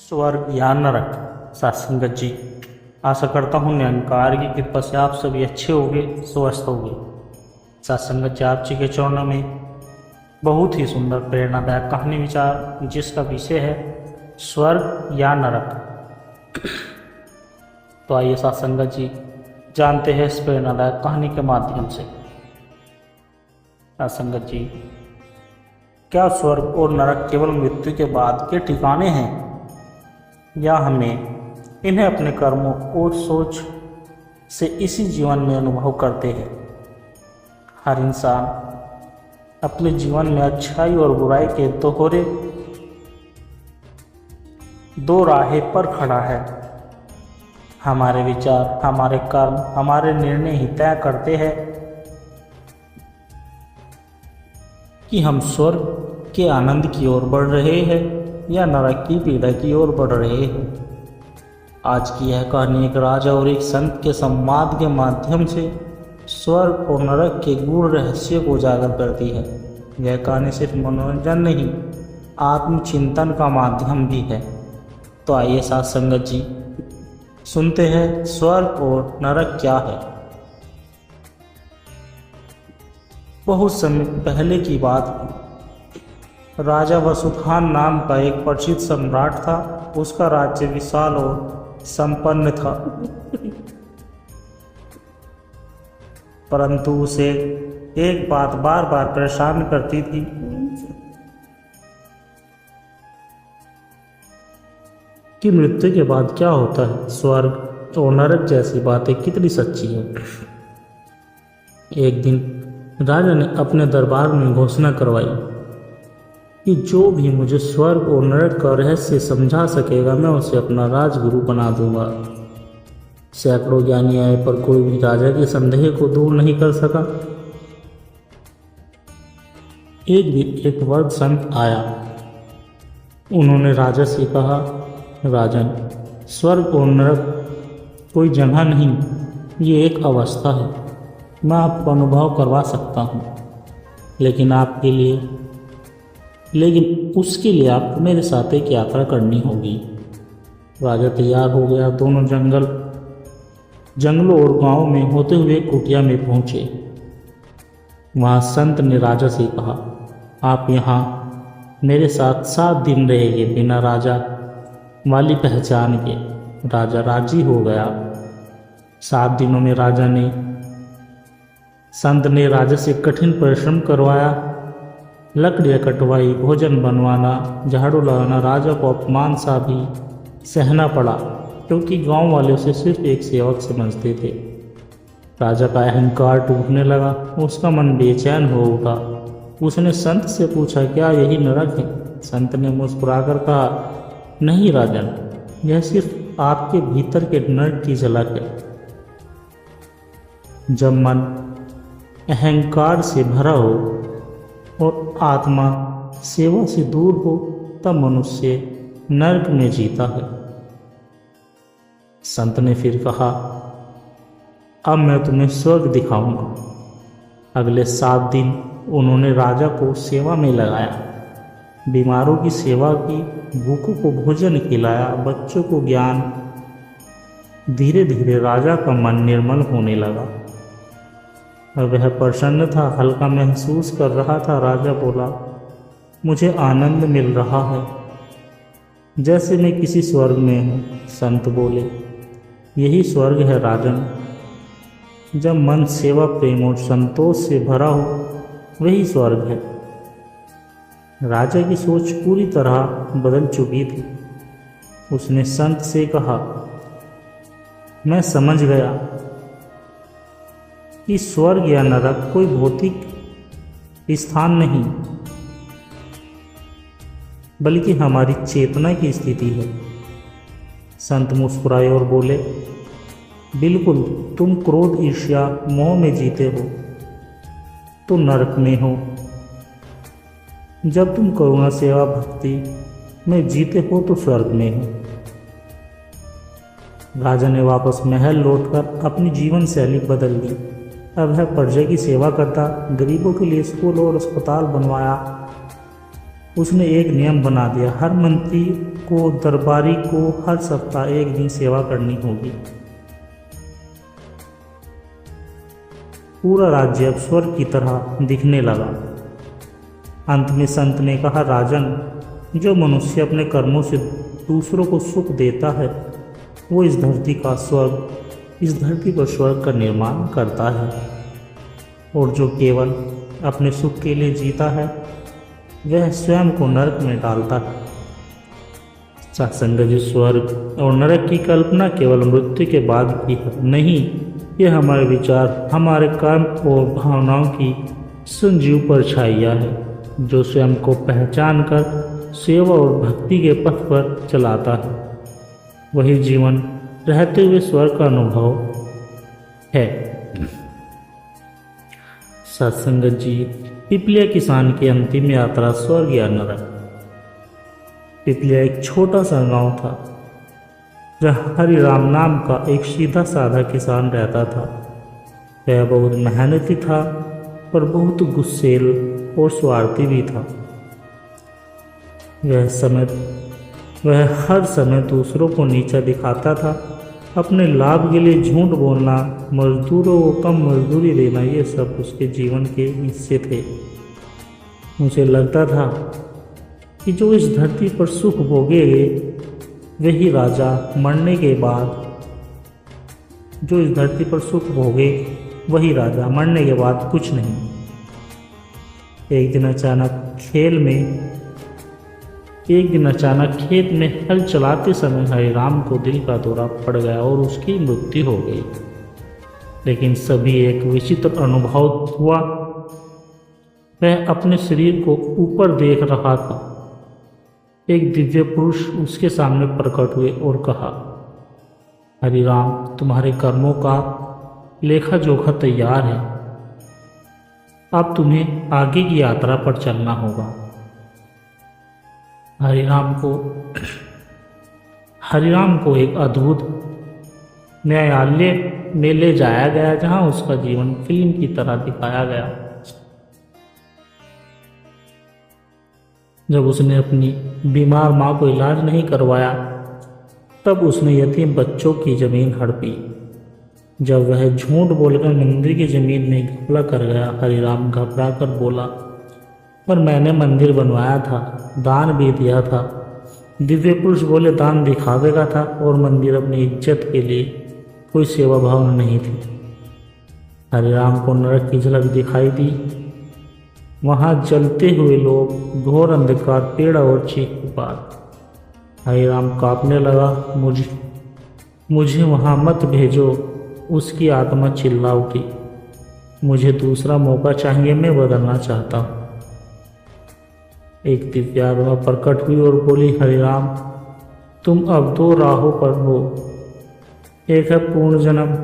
स्वर्ग या नरक। सत्संगत जी, आशा करता हूँ निरंकार की कृपा से आप सभी अच्छे होंगे, स्वस्थ होंगे। सत्संगत जी, आप जी के चरणों में बहुत ही सुंदर प्रेरणादायक कहानी विचार, जिसका विषय है स्वर्ग या नरक। तो आइए सत्संगत जी जानते हैं इस प्रेरणादायक कहानी के माध्यम से। सत्संगत जी, क्या स्वर्ग और नरक केवल मृत्यु के बाद के ठिकाने हैं, या हमें इन्हें अपने कर्मों और सोच से इसी जीवन में अनुभव करते हैं? हर इंसान अपने जीवन में अच्छाई और बुराई के दो राहें पर खड़ा है। हमारे विचार, हमारे कर्म, हमारे निर्णय ही तय करते हैं कि हम स्वर्ग के आनंद की ओर बढ़ रहे हैं या नरक की पीड़ा की ओर बढ़ रहे हैं। आज की यह कहानी एक राजा और एक संत के संवाद के माध्यम से स्वर्ग और नरक के गूढ़ रहस्य को उजागर करती है। यह कहानी सिर्फ मनोरंजन नहीं, आत्मचिंतन का माध्यम भी है। तो आइए साथ संगत जी सुनते हैं स्वर्ग और नरक क्या है। बहुत समय पहले की बात, राजा वसुखान नाम का एक प्रसिद्ध सम्राट था। उसका राज्य विशाल और संपन्न था, परंतु उसे एक बात बार बार परेशान करती थी कि मृत्यु के बाद क्या होता है। स्वर्ग और नरक जैसी बातें कितनी सच्ची हैं। एक दिन राजा ने अपने दरबार में घोषणा करवाई कि जो भी मुझे स्वर्ग और नरक का रहस्य समझा सकेगा, मैं उसे अपना राजगुरु बना दूंगा। सैकड़ों ज्ञानी आए, पर कोई भी राजा के संदेह को दूर नहीं कर सका। एक दिन एक वृद्ध संत आया। उन्होंने राजा से कहा, राजन, स्वर्ग और नरक कोई जगह नहीं, ये एक अवस्था है। मैं आपको अनुभव करवा सकता हूँ, लेकिन उसके लिए आपको मेरे साथ एक यात्रा करनी होगी। राजा तैयार हो गया। दोनों जंगलों और गांवों में होते हुए कुटिया में पहुंचे। वहां संत ने राजा से कहा, आप यहाँ मेरे साथ 7 दिन रहेंगे, बिना राजा वाली पहचान के। राजा राजी हो गया। 7 दिनों में संत ने राजा से कठिन परिश्रम करवाया। लकड़ियाँ कटवाई, भोजन बनवाना, झाड़ू लगाना। राजा को अपमान सा भी सहना पड़ा, क्योंकि गांव वाले उसे सिर्फ एक सेवक समझते थे। राजा का अहंकार टूटने लगा। उसका मन बेचैन हो उठा। उसने संत से पूछा, क्या यही नरक है? संत ने मुस्कुराकर कहा, नहीं राजन, यह सिर्फ आपके भीतर के नरक की झलक है। जब मन अहंकार से भरा हो और आत्मा सेवा से दूर हो, तब मनुष्य नरक में जीता है। संत ने फिर कहा, अब मैं तुम्हें स्वर्ग दिखाऊंगा। अगले 7 दिन उन्होंने राजा को सेवा में लगाया। बीमारों की सेवा की, भूखों को भोजन खिलाया, बच्चों को ज्ञान। धीरे धीरे राजा का मन निर्मल होने लगा। वह प्रसन्न था, हल्का महसूस कर रहा था। राजा बोला, मुझे आनंद मिल रहा है, जैसे मैं किसी स्वर्ग में हूँ। संत बोले, यही स्वर्ग है राजन। जब मन सेवा, प्रेम और संतोष से भरा हो, वही स्वर्ग है। राजा की सोच पूरी तरह बदल चुकी थी। उसने संत से कहा, मैं समझ गया कि स्वर्ग या नरक कोई भौतिक स्थान नहीं, बल्कि हमारी चेतना की स्थिति है। संत मुस्कुराए और बोले, बिल्कुल, तुम क्रोध, ईर्ष्या, मोह में जीते हो तो नरक में हो। जब तुम करुणा, सेवा, भक्ति में जीते हो तो स्वर्ग में हो। राजा ने वापस महल लौटकर अपनी जीवन शैली बदल ली। अब वह प्रजा की सेवा करता, गरीबों के लिए स्कूल और अस्पताल बनवाया उसने एक नियम बना दिया, हर मंत्री को, दरबारी को हर सप्ताह एक दिन सेवा करनी होगी। पूरा राज्य अब स्वर्ग की तरह दिखने लगा। अंत में संत ने कहा, राजन, जो मनुष्य अपने कर्मों से दूसरों को सुख देता है वो इस धरती पर स्वर्ग का निर्माण करता है, और जो केवल अपने सुख के लिए जीता है वह स्वयं को नरक में डालता है। सत्संग जी, स्वर्ग और नरक की कल्पना केवल मृत्यु के बाद की है, नहीं, यह हमारे विचार, हमारे कर्म और भावनाओं की संजीव परछाइयाँ है, जो स्वयं को पहचान कर सेवा और भक्ति के पथ पर चलाता है। वही जीवन रहते हुए स्वर्ग का अनुभव है। सत्संगत जी, पिपलिया किसान की अंतिम यात्रा स्वर्ग या नरक। पिपलिया एक छोटा सा गांव था जहाँ हरिराम नाम का एक सीधा साधा किसान रहता था। वह बहुत मेहनती था पर बहुत गुस्सेल और स्वार्थी भी था। वह हर समय दूसरों को नीचा दिखाता था। अपने लाभ के लिए झूठ बोलना, मजदूरों को कम मजदूरी देना, ये सब उसके जीवन के हिस्से थे। मुझे लगता था कि जो इस धरती पर सुख भोगेंगे वही राजा मरने के बाद कुछ नहीं। एक दिन अचानक खेत में हल चलाते समय हरिराम को दिल का दौरा पड़ गया और उसकी मृत्यु हो गई। लेकिन सभी एक विचित्र अनुभव हुआ। वह अपने शरीर को ऊपर देख रहा था। एक दिव्य पुरुष उसके सामने प्रकट हुए और कहा, हरिराम, तुम्हारे कर्मों का लेखा जोखा तैयार है। अब तुम्हें आगे की यात्रा पर चलना होगा। हरिराम को एक अद्भुत न्यायालय में ले जाया गया, जहां उसका जीवन फिल्म की तरह दिखाया गया। जब उसने अपनी बीमार माँ को इलाज नहीं करवाया, तब उसने यतीम बच्चों की जमीन हड़पी। जब वह झूठ बोलकर मंदिर की जमीन में घपला कर गया, हरिराम घबरा कर बोला, पर मैंने मंदिर बनवाया था, दान भी दिया था। दिव्य पुरुष बोले, दान दिखावे का था और मंदिर अपनी इज्जत के लिए, कोई सेवा भावना नहीं थी। हरिराम को नरक की झलक दिखाई दी। वहाँ जलते हुए लोग, घोर अंधकार, पेड़ और चीख पुकार। हरिराम कांपने लगा, मुझे वहाँ मत भेजो। उसकी आत्मा चिल्ला उठी, मुझे दूसरा मौका चाहिए, मैं बदलना चाहता हूँ। एक दिव्य आत्मा प्रकट हुई और बोली, हरिराम, तुम अब दो राहों पर हो। एक है पूर्ण जन्म,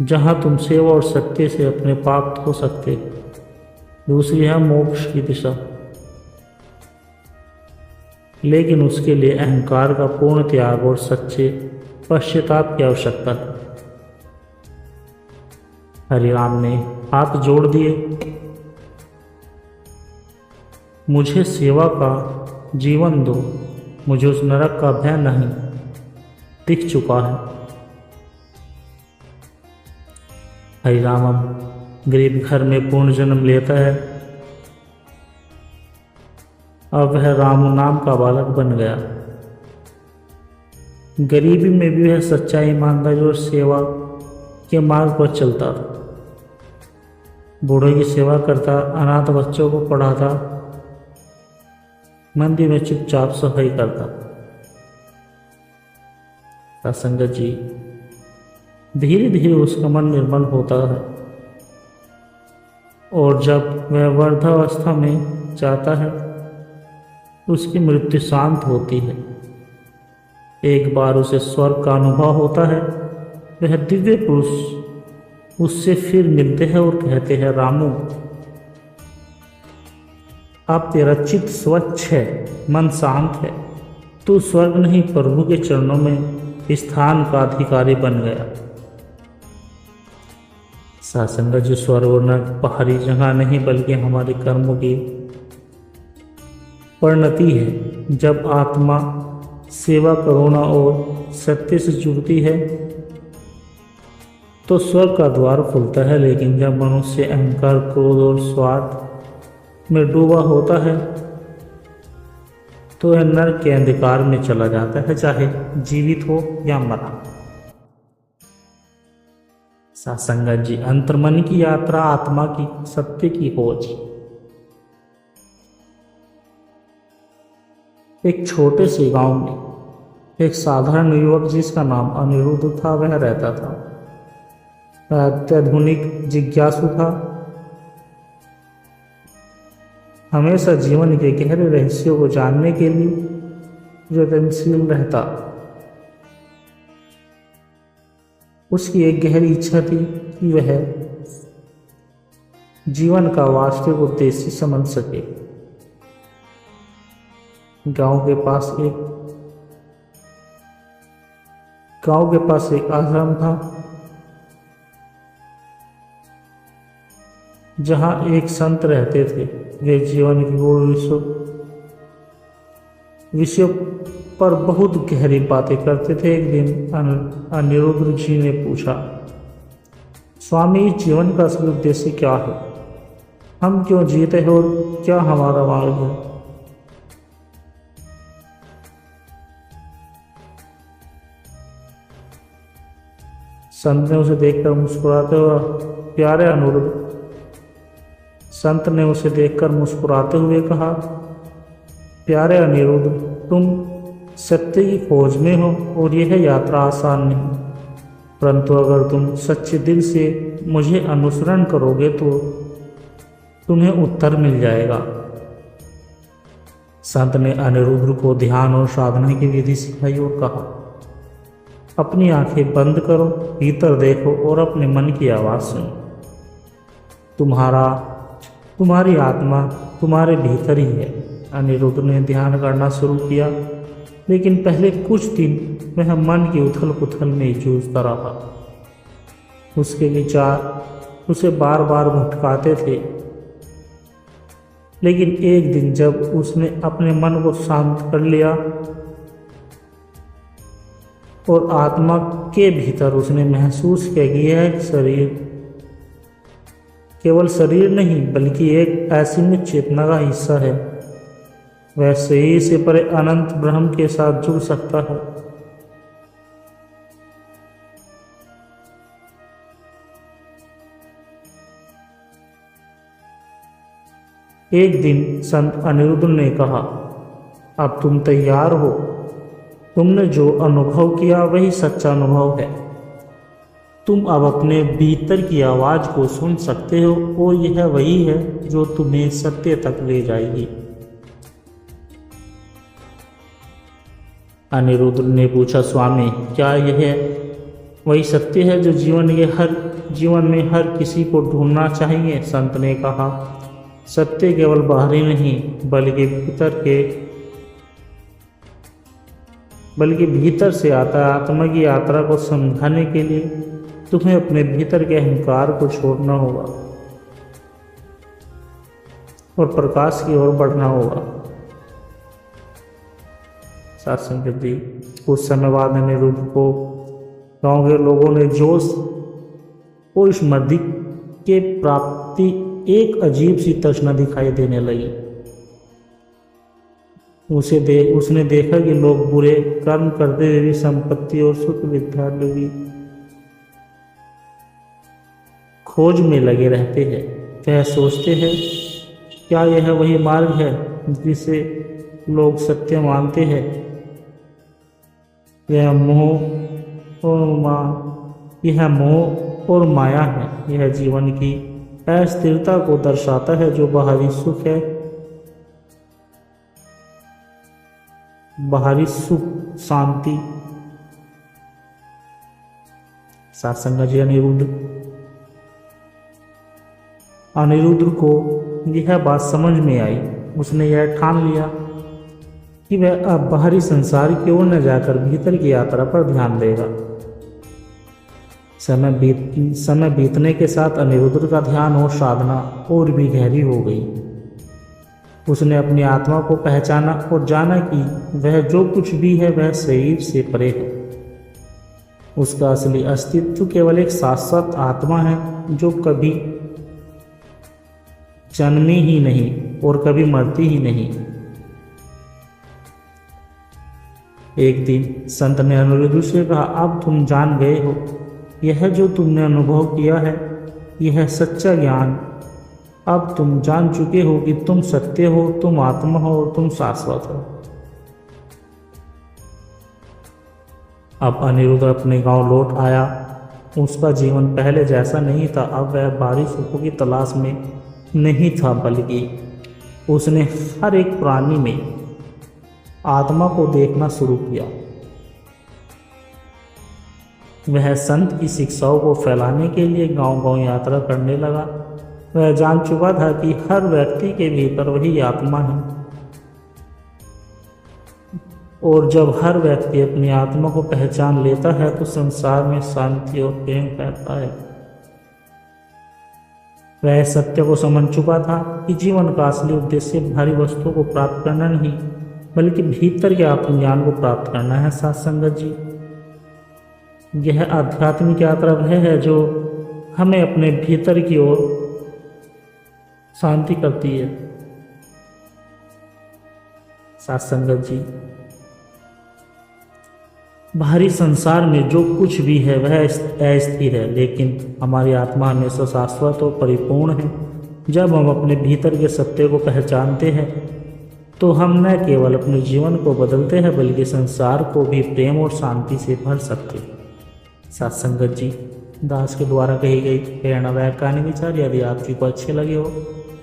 जहाँ तुम सेवा और सत्य से अपने पाप धो सकते। दूसरी है मोक्ष की दिशा, लेकिन उसके लिए अहंकार का पूर्ण त्याग और सच्चे पश्चाताप की आवश्यकता है। हरिराम ने हाथ जोड़ दिए, मुझे सेवा का जीवन दो, मुझे उस नरक का भय नहीं दिख चुका है। हरिराम अब गरीब घर में पूर्ण जन्म लेता है। अब वह रामू नाम का बालक बन गया। गरीबी में भी वह सच्चा ईमानदारी और सेवा के मार्ग पर चलता था। बूढ़ों की सेवा करता, अनाथ बच्चों को पढ़ाता, मंदिर में चुपचाप सफाई करता। सत्संगत जी, धीरे धीरे उसका मन निर्मल होता है और जब वह वृद्धावस्था में जाता है, उसकी मृत्यु शांत होती है। एक बार उसे स्वर्ग का अनुभव होता है। वह दिव्य पुरुष उससे फिर मिलते हैं और कहते हैं, रामू, अब तेरा चित्त स्वच्छ है, मन शांत है, तू स्वर्ग नहीं प्रभु के चरणों में स्थान का अधिकारी बन गया। सत्संग, जो स्वर्ग और नरक बाहरी जगह नहीं बल्कि हमारे कर्मों की परिणति है। जब आत्मा सेवा, करुणा और सत्य से जुड़ती है तो स्वर्ग का द्वार खुलता है, लेकिन जब मनुष्य अहंकार, क्रोध और स्वार्थ में डूबा होता है तो वह नरक के अंधकार में चला जाता है, चाहे जीवित हो या मरा। सत्संगत जी, अंतर्मन की यात्रा, आत्मा की सत्य की खोज। एक छोटे से गांव में एक साधारण युवक जिसका नाम अनिरुद्ध था, वह रहता था। वह अत्याधुनिक जिज्ञासु था, हमेशा जीवन के गहरे रहस्यों को जानने के लिए यत्नशील रहता। उसकी एक गहरी इच्छा थी कि वह जीवन का वास्तविक उद्देश्य समझ सके। गांव के पास एक आश्रम था जहां एक संत रहते थे। वे जीवन की गूढ़ विषयों पर बहुत गहरी बातें करते थे। एक दिन अनिरुद्ध जी ने पूछा, स्वामी, जीवन का असली उद्देश्य क्या है? हम क्यों जीते हैं और क्या हमारा मार्ग है? संत ने उसे देखकर मुस्कुराते हुए, प्यारे अनिरुद्ध, संत ने उसे देखकर मुस्कुराते हुए कहा, प्यारे अनिरुद्ध, तुम सत्य की खोज में हो और यह यात्रा आसान नहीं, परंतु अगर तुम सच्चे दिल से मुझे अनुसरण करोगे तो तुम्हें उत्तर मिल जाएगा। संत ने अनिरुद्ध को ध्यान और साधना की विधि सिखाई और कहा, अपनी आंखें बंद करो, भीतर देखो और अपने मन की आवाज़ सुनो। तुम्हारी आत्मा तुम्हारे भीतर ही है। अनिरुद्ध ने ध्यान करना शुरू किया, लेकिन पहले कुछ दिन वह मन की उथल पुथल में जूझता रहा। उसके विचार उसे बार बार भटकाते थे, लेकिन एक दिन जब उसने अपने मन को शांत कर लिया और आत्मा के भीतर उसने महसूस किया कि यह शरीर केवल शरीर नहीं बल्कि एक असीमित चेतना का हिस्सा है। वह शरीर से परे अनंत ब्रह्म के साथ जुड़ सकता है। एक दिन संत अनिरुद्ध ने कहा, अब तुम तैयार हो। तुमने जो अनुभव किया वही सच्चा अनुभव है। तुम अब अपने भीतर की आवाज़ को सुन सकते हो और यह वही है जो तुम्हें सत्य तक ले जाएगी। अनिरुद्ध ने पूछा, स्वामी, क्या यह वही सत्य है जो जीवन में हर किसी को ढूंढना चाहिए? संत ने कहा, सत्य केवल बाहरी नहीं बल्कि भीतर से आता है। आत्मा की यात्रा को समझाने के लिए तुम्हें अपने भीतर के अहंकार को छोड़ना होगा और प्रकाश की ओर बढ़ना होगा। सत्संगत जी, कुछ समय बाद अनिरुद्ध को गांव के लोगों ने जोश और स्मृति के प्राप्ति एक अजीब सी तृष्णा दिखाई देने लगी। उसने देखा कि लोग बुरे कर्म करते हुए भी संपत्ति और सुख विद्यालयों की खोज में लगे रहते हैं। वह सोचते हैं, क्या यह वही मार्ग है जिसे लोग सत्य मानते हैं? यह मोह और माया है। यह जीवन की अस्थिरता को दर्शाता है, जो बाहरी सुख है, बाहरी सुख, शांति। सत्संग जी, अनिरुद्ध को यह बात समझ में आई। उसने यह ठान लिया कि वह अब बाहरी संसार की ओर न जाकर भीतर की यात्रा पर ध्यान देगा। समय बीतने के साथ अनिरुद्ध का ध्यान और साधना और भी गहरी हो गई। उसने अपनी आत्मा को पहचाना और जाना कि वह जो कुछ भी है वह शरीर से परे है। उसका असली अस्तित्व केवल एक शाश्वत आत्मा है जो कभी जन्मी ही नहीं और कभी मरती ही नहीं। एक दिन संत ने अनिरुद्ध से कहा, अब तुम जान गए हो, यह जो तुमने अनुभव किया है यह सच्चा ज्ञान। अब तुम जान चुके हो कि तुम सत्य हो, तुम आत्मा हो और तुम शाश्वत हो। अब अनिरुद्ध अपने गांव लौट आया। उसका जीवन पहले जैसा नहीं था। अब वह बाहरी सुखों की तलाश में नहीं था, बल्कि उसने हर एक प्राणी में आत्मा को देखना शुरू किया। वह संत की शिक्षाओं को फैलाने के लिए गांव-गांव यात्रा करने लगा। वह जान चुका था कि हर व्यक्ति के भीतर वही आत्मा है और जब हर व्यक्ति अपनी आत्मा को पहचान लेता है तो संसार में शांति और प्रेम फैलता है। वह सत्य को समझ चुका था कि जीवन का असली उद्देश्य बाहरी वस्तुओं को प्राप्त करना नहीं, बल्कि भीतर के आत्मज्ञान को प्राप्त करना है। साथ संगत जी, यह आध्यात्मिक यात्रा वह है जो हमें अपने भीतर की ओर शांति करती है। साथ संगत जी, बाहरी संसार में जो कुछ भी है वह अस्थिर है, लेकिन हमारी आत्मा हमेशा शाश्वत और परिपूर्ण है। जब हम अपने भीतर के सत्य को पहचानते हैं तो हम न केवल अपने जीवन को बदलते हैं बल्कि संसार को भी प्रेम और शांति से भर सकते हैं। साथ संगत जी, दास के द्वारा कही गई प्रेरणादायक कहानी विचार यदि आप जी को अच्छे लगे हो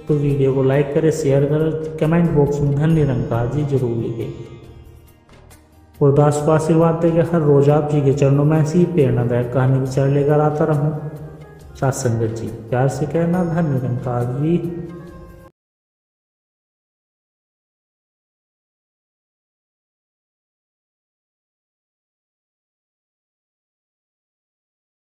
तो वीडियो को लाइक करें, शेयर करें, कमेंट बॉक्स में धन्य निरंकार जी जरूर लिखें और दास को आशीर्वाद देकर हर रोज आप जी के चरणों में ऐसी प्रेरणादायक कहानी विचार लेकर आता रहूं। साथ संगत जी, प्यार से कहना धन्य निरंकार जी।